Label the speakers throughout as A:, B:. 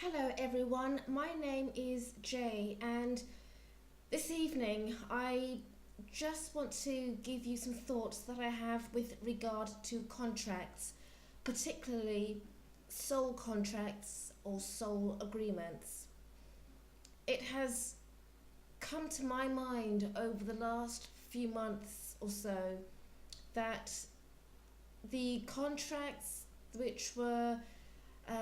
A: Hello everyone, my name is Jay, and this evening I just want to give you some thoughts that I have with regard to contracts, particularly soul contracts or soul agreements. It has come to my mind over the last few months or so that the contracts which were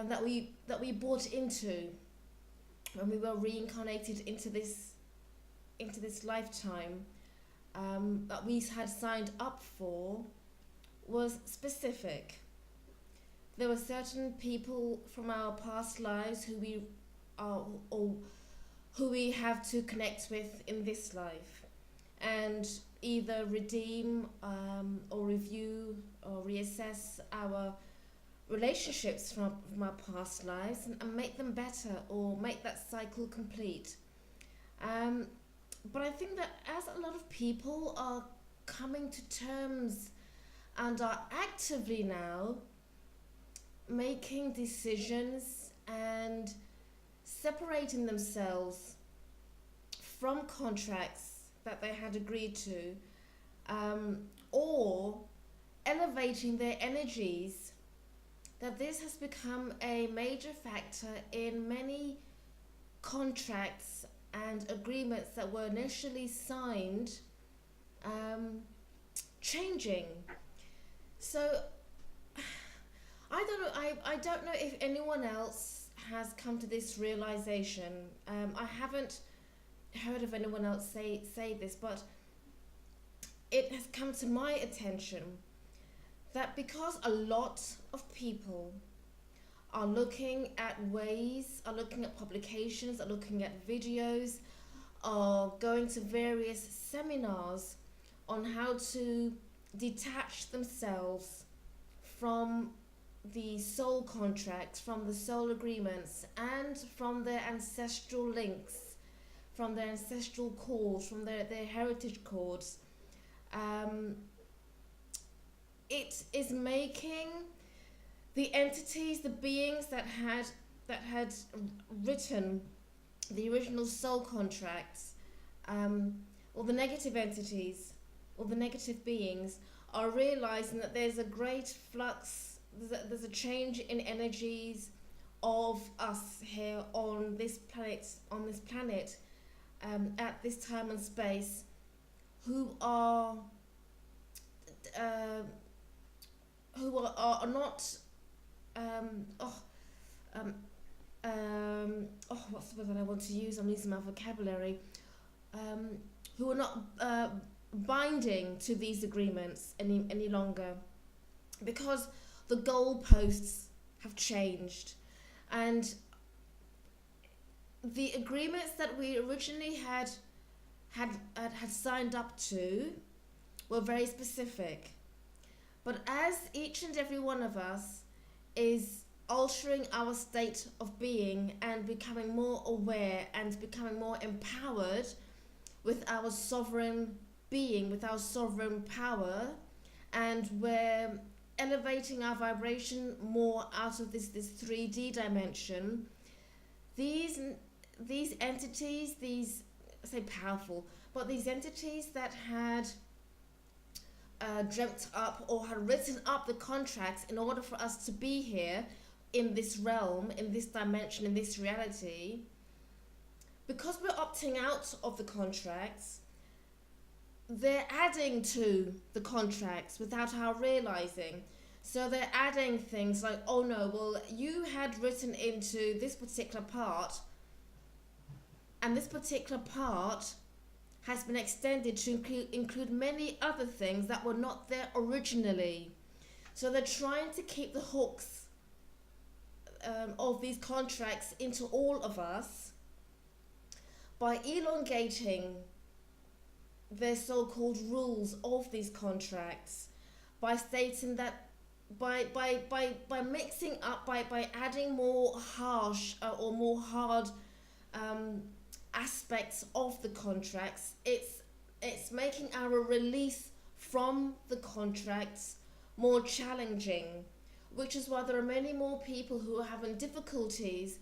A: that we bought into when we were reincarnated into this lifetime, that we had signed up for was specific. There were certain people from our past lives who we are or who we have to connect with in this life, and either redeem or review or reassess our relationships from our past lives, and make them better or make that cycle complete. Um, but I think that as a lot of people are coming to terms and are actively now making decisions and separating themselves from contracts that they had agreed to, or elevating their energies, that this has become a major factor in many contracts and agreements that were initially signed, changing. So I don't know if anyone else has come to this realization. I haven't heard of anyone else say this, but it has come to my attention that because a lot of people are looking at ways, are looking at publications, are looking at videos, are going to various seminars on how to detach themselves from the soul contracts, from the soul agreements, and from their ancestral links, from their ancestral cords, from their heritage cords. It is making the entities, the beings that had written the original soul contracts, or the negative entities, or the negative beings, are realizing that there's a great flux, there's a change in energies of us here on this planet, at this time and space, who are not what's the word that I want to use? I'm losing my vocabulary. Who are not binding to these agreements any longer, because the goalposts have changed, and the agreements that we originally had signed up to were very specific. But as each and every one of us is altering our state of being and becoming more aware and becoming more empowered with our sovereign being, with our sovereign power, and we're elevating our vibration more out of this 3D dimension, these entities, these, I say powerful, but these entities that had dreamt up or had written up the contracts in order for us to be here in this realm, in this dimension, in this reality, because we're opting out of the contracts, they're adding to the contracts without our realizing. So they're adding things like, oh no, well, you had written into this particular part, and this particular part has been extended to include many other things that were not there originally. So they're trying to keep the hooks of these contracts into all of us by elongating their so-called rules of these contracts, by stating that by mixing up, by adding more harsh or more hard aspects of the contracts, it's making our release from the contracts more challenging, which is why there are many more people who are having difficulties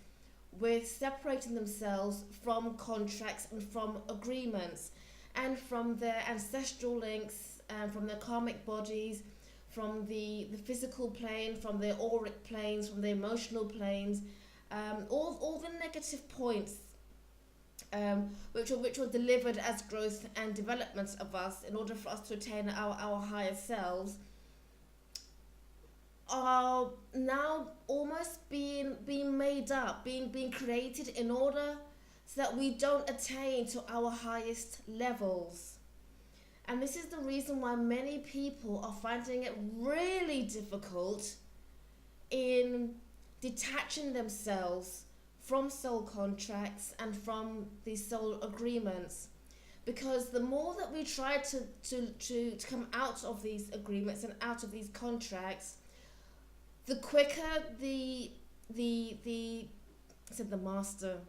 A: with separating themselves from contracts and from agreements and from their ancestral links and from their karmic bodies, from the physical plane, from their auric planes, from the emotional planes, all the negative points which were delivered as growth and development of us in order for us to attain our higher selves, are now almost being made up, being created in order so that we don't attain to our highest levels. And this is the reason why many people are finding it really difficult in detaching themselves from soul contracts and from these soul agreements. Because the more that we try to come out of these agreements and out of these contracts, the quicker the master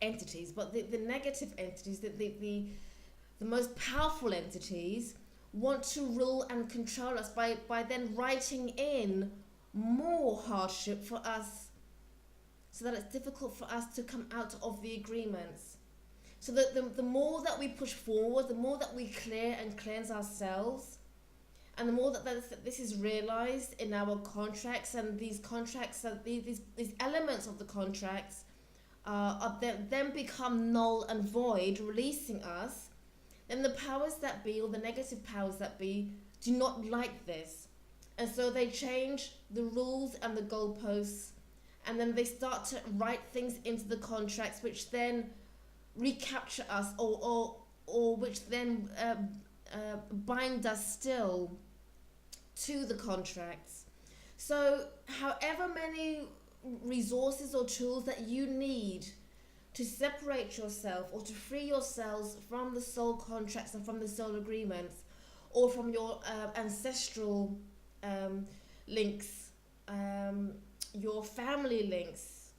A: entities, but the negative entities, the most powerful entities, want to rule and control us by then writing in more hardship for us, so that it's difficult for us to come out of the agreements. So that the more that we push forward, the more that we clear and cleanse ourselves, and the more that this is realized in our contracts, and these contracts, these elements of the contracts then become null and void, releasing us, then the powers that be, or the negative powers that be, do not like this. And so they change the rules and the goalposts, and then they start to write things into the contracts which then recapture us, or which then bind us still to the contracts. So however many resources or tools that you need to separate yourself or to free yourselves from the soul contracts and from the soul agreements, or from your ancestral links, your family links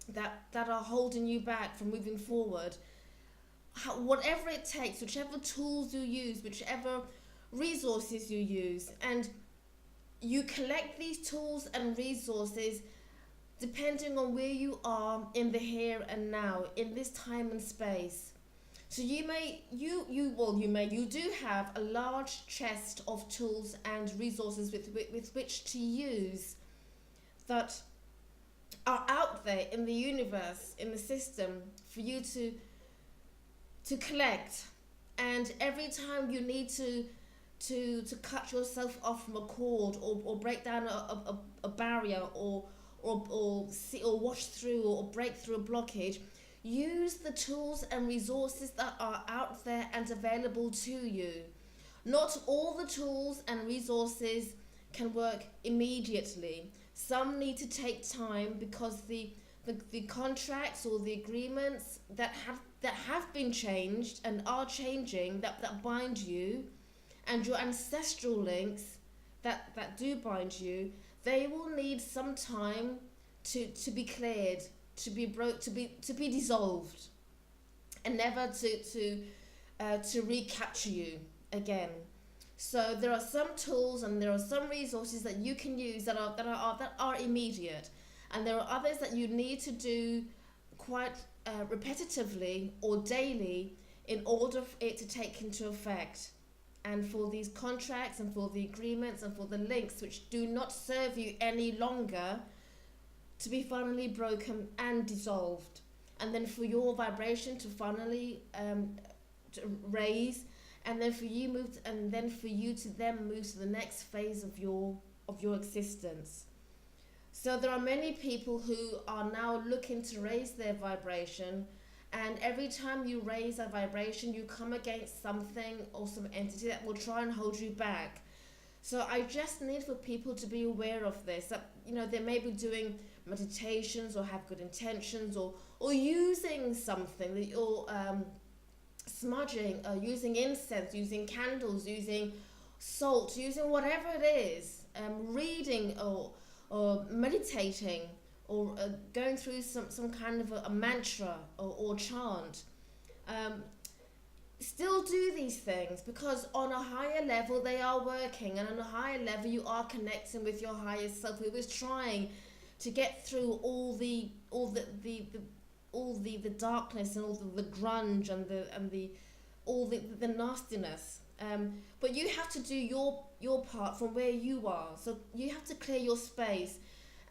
A: that are holding you back from moving forward, whatever it takes, whichever tools you use, whichever resources you use, and you collect these tools and resources depending on where you are in the here and now, in this time and space. So you do have a large chest of tools and resources with which to use, that are out there in the universe, in the system, for you to collect. And every time you need to cut yourself off from a cord, or break down a barrier, or see, or wash through, or break through a blockage, use the tools and resources that are out there and available to you. Not all the tools and resources can work immediately. Some need to take time, because the contracts or the agreements that have been changed and are changing, that bind you, and your ancestral links that do bind you, they will need some time to be cleared, to be dissolved, and never to recapture you again. So there are some tools and there are some resources that you can use that are immediate, and there are others that you need to do quite repetitively or daily in order for it to take into effect, and for these contracts and for the agreements and for the links which do not serve you any longer to be finally broken and dissolved, and then for your vibration to finally to raise, and then for you to then move to the next phase of your existence. So there are many people who are now looking to raise their vibration, and every time you raise a vibration, you come against something or some entity that will try and hold you back. So I just need for people to be aware of this, that they may be doing meditations or have good intentions, or using something that you're smudging, using incense, using candles, using salt, using whatever it is, reading or meditating, or going through some kind of a mantra or chant. Still do these things, because on a higher level they are working, and on a higher level you are connecting with your higher self, who is trying to get through all the darkness and all the grunge and the all the nastiness. But you have to do your part from where you are. So you have to clear your space.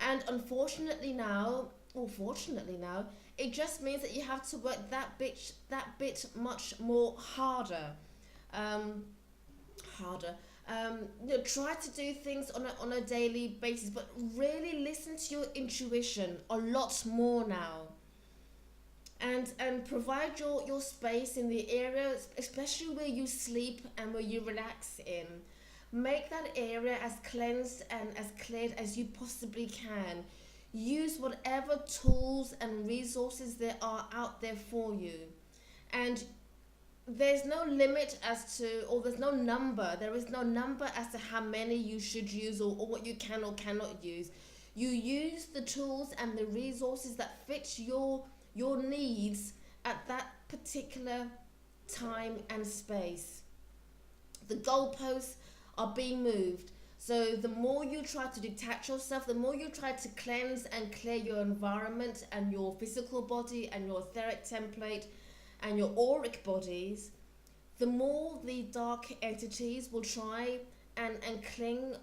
A: And unfortunately now, or fortunately now, it just means that you have to work that bit much more harder. Um, harder. Try to do things on a daily basis, but really listen to your intuition a lot more now. And provide your space in the area, especially where you sleep and where you relax in. Make that area as cleansed and as cleared as you possibly can. Use whatever tools and resources there are out there for you. And there's no limit as to, or there's no number. There is no number as to how many you should use, or what you can or cannot use. You use the tools and the resources that fit your needs at that particular time and space. The goalposts are being moved. So the more you try to detach yourself, the more you try to cleanse and clear your environment and your physical body and your etheric template and your auric bodies, the more the dark entities will try and cling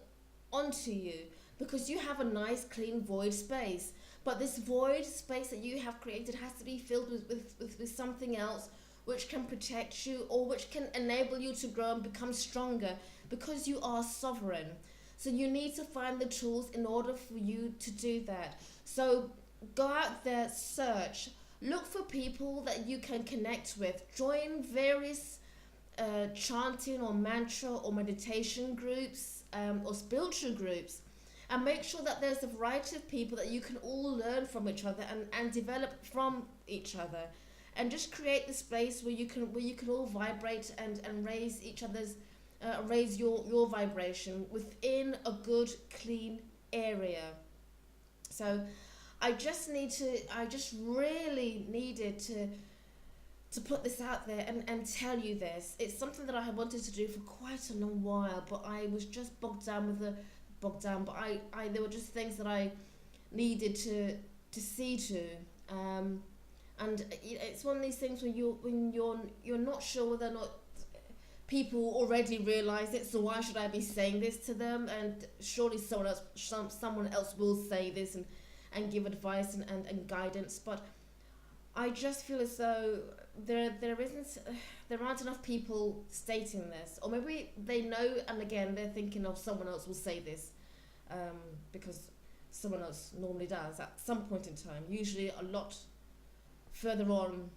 A: onto you, because you have a nice clean void space. But this void space that you have created has to be filled with something else which can protect you, or which can enable you to grow and become stronger, because you are sovereign. So you need to find the tools in order for you to do that. So go out there, search, look for people that you can connect with, join various chanting or mantra or meditation groups, or spiritual groups, and make sure that there's a variety of people that you can all learn from each other and develop from each other, and just create the space where you can all vibrate and raise each other's raise your vibration within a good clean area. So I just really needed to put this out there and tell you this. It's something that I had wanted to do for quite a long while, but I was just bogged down, but I there were just things that I needed to see to, and it's one of these things when you're not sure whether or not people already realize it, so why should I be saying this to them? And surely someone else will say this and give advice and guidance. But I just feel as though there aren't enough people stating this, or maybe they know, and again they're thinking, of someone else will say this, because someone else normally does at some point in time, usually a lot further on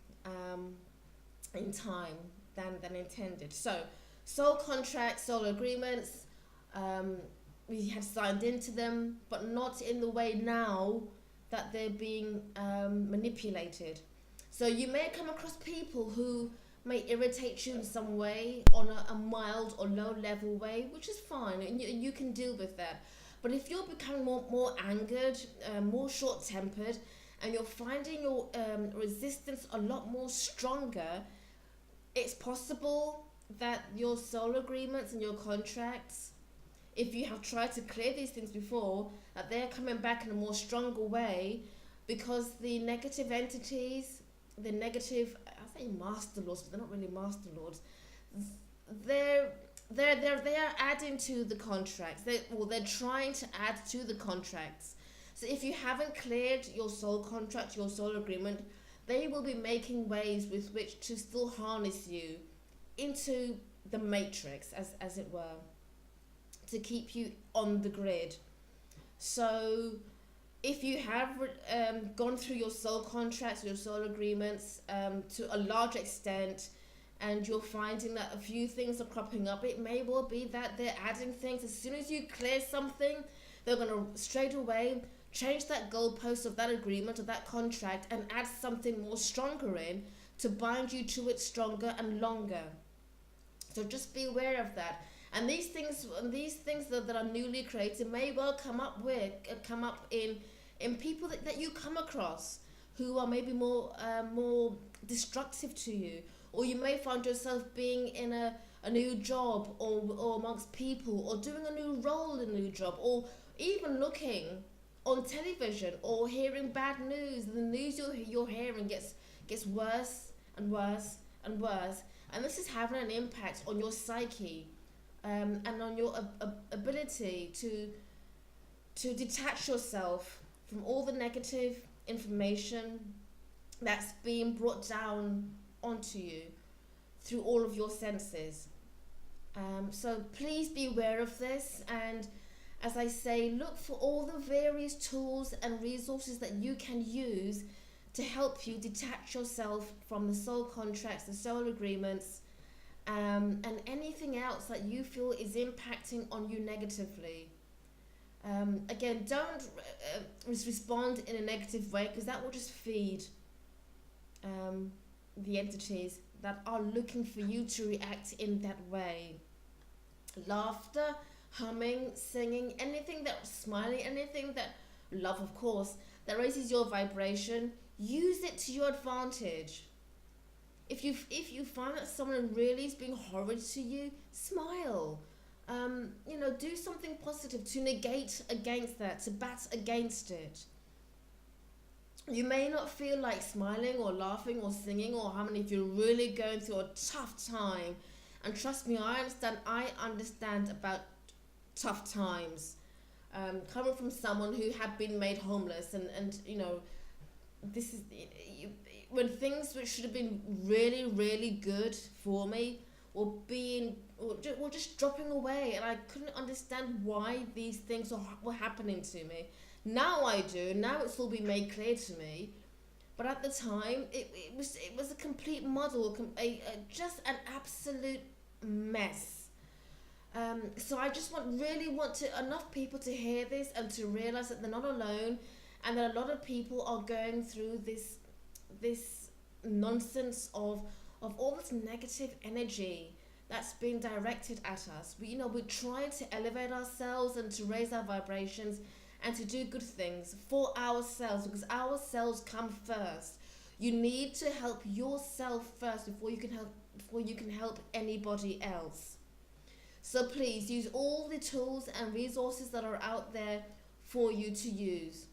A: in time than intended. So soul contracts, soul agreements, we have signed into them, but not in the way now that they're being manipulated. So you may come across people who may irritate you in some way, on a mild or low level way, which is fine, and you can deal with that. But if you're becoming more angered, more short-tempered, and you're finding your resistance a lot more stronger, it's possible that your soul agreements and your contracts, if you have tried to clear these things before, that they're coming back in a more stronger way, because the negative entities, the negative, I say master lords, but they're not really master lords. They're adding to the contracts. They're trying to add to the contracts. So if you haven't cleared your soul contract, your soul agreement, they will be making ways with which to still harness you into the matrix, as it were, to keep you on the grid. So if you have gone through your soul contracts, your soul agreements to a large extent, and you're finding that a few things are cropping up, it may well be that they're adding things. As soon as you clear something, they're going to straight away change that goalpost of that agreement or that contract and add something more stronger in to bind you to it stronger and longer. So just be aware of that. And these things that are newly created may well come up in people that you come across who are maybe more destructive to you, or you may find yourself being in a new job, or amongst people, or doing a new role in a new job, or even looking on television or hearing bad news. The news you're hearing gets worse and worse and worse, and this is having an impact on your psyche, and on your ability to detach yourself from all the negative information that's being brought down onto you through all of your senses. So please be aware of this, and as I say, look for all the various tools and resources that you can use to help you detach yourself from the soul contracts, the soul agreements, and anything else that you feel is impacting on you negatively. Again, don't respond in a negative way, because that will just feed the entities that are looking for you to react in that way. Laughter, humming, singing, anything that smiling, anything that love, of course, that raises your vibration, use it to your advantage. If you find that someone really is being horrid to you, smile. Do something positive to negate against that, to bat against it. You may not feel like smiling or laughing or singing or humming if you're really going through a tough time. And trust me, I understand about tough times. Coming from someone who had been made homeless, and this is when things which should have been really, really good for me were just dropping away, and I couldn't understand why these things were happening to me. Now I do. Now it's all been made clear to me. But at the time, it was a complete muddle, just an absolute mess. So I just really want enough people to hear this and to realize that they're not alone, and that a lot of people are going through this nonsense of all this negative energy that's being directed at us. We try to elevate ourselves and to raise our vibrations and to do good things for ourselves, because ourselves come first. You need to help yourself first before you can help anybody else. So please use all the tools and resources that are out there for you to use,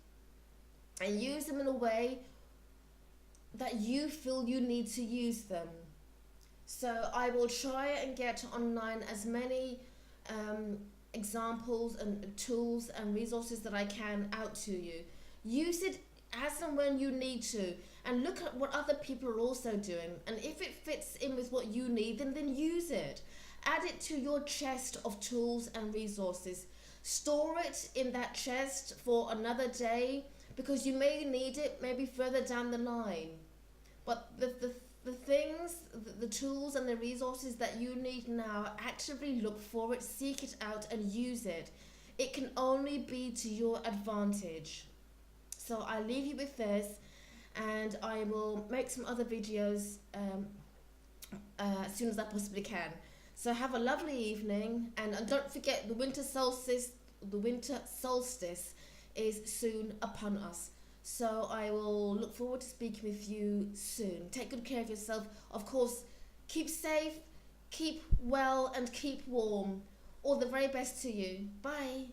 A: and use them in a way that you feel you need to use them. So I will try and get online as many examples and tools and resources that I can out to you. Use it as and when you need to, and look at what other people are also doing, and if it fits in with what you need, then use it. Add it to your chest of tools and resources. Store it in that chest for another day, because you may need it maybe further down the line. But the things, the tools and the resources that you need now, actively look for it, seek it out and use it. It can only be to your advantage. So I leave you with this, and I will make some other videos as soon as I possibly can. So have a lovely evening, and don't forget the winter solstice is soon upon us. So I will look forward to speaking with you soon. Take good care of yourself. Of course, keep safe, keep well, and keep warm. All the very best to you. Bye.